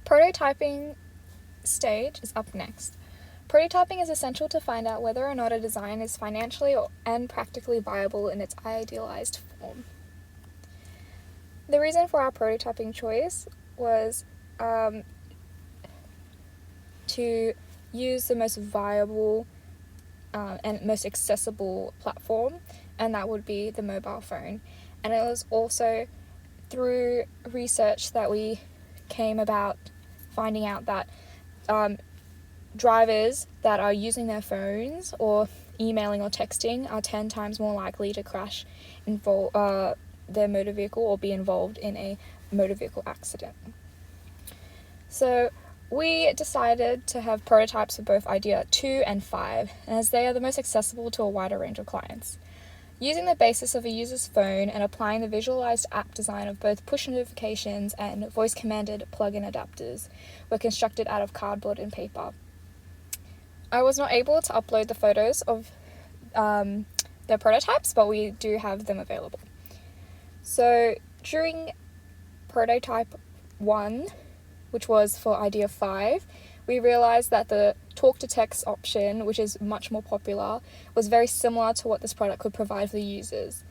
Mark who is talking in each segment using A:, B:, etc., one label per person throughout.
A: Prototyping stage is up next. Prototyping is essential to find out whether or not a design is financially and practically viable in its idealized form. The reason for our prototyping choice was to use the most viable and most accessible platform, and that would be the mobile phone. And it was also through research that we came about finding out that drivers that are using their phones or emailing or texting are 10 times more likely to crash their motor vehicle or be involved in a motor vehicle accident. So we decided to have prototypes for both Idea 2 and 5, as they are the most accessible to a wider range of clients. Using the basis of a user's phone and applying the visualized app design of both push notifications and voice-commanded plug-in adapters were constructed out of cardboard and paper. I was not able to upload the photos of the prototypes, but we do have them available. So during prototype 1, which was for Idea 5, we realized that the talk-to-text option, which is much more popular, was very similar to what this product could provide for the users.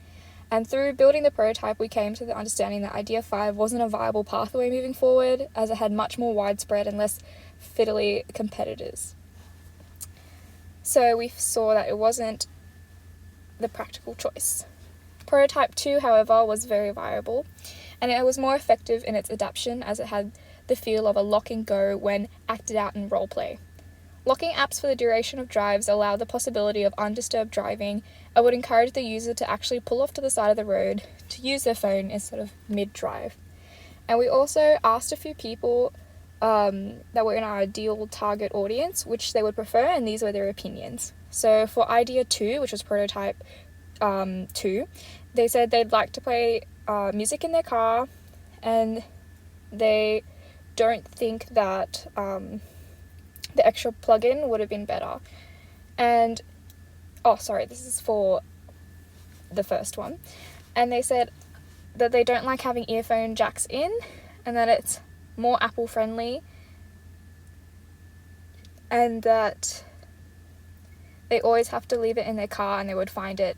A: And through building the prototype, we came to the understanding that Idea 5 wasn't a viable pathway moving forward, as it had much more widespread and less fiddly competitors. So we saw that it wasn't the practical choice. Prototype 2, however, was very viable, and it was more effective in its adaptation as it had the feel of a lock and go when acted out in roleplay. Locking apps for the duration of drives allowed the possibility of undisturbed driving and would encourage the user to actually pull off to the side of the road to use their phone instead of mid-drive. And we also asked a few people that were in our ideal target audience which they would prefer, and these were their opinions. So for Idea 2, which was prototype 2, they said they'd like to play music in their car, and they don't think that the extra plug-in would have been better. And this is for the first one. And they said that they don't like having earphone jacks in, and that it's more Apple friendly, and that they always have to leave it in their car and they would find it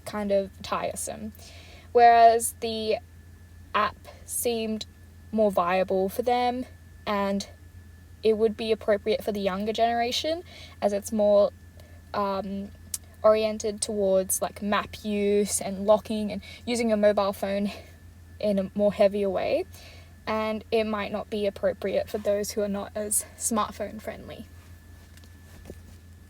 A: kind of tiresome. Whereas the app seemed more viable for them, and it would be appropriate for the younger generation as it's more oriented towards like map use and locking and using a mobile phone in a more heavier way, and it might not be appropriate for those who are not as smartphone friendly.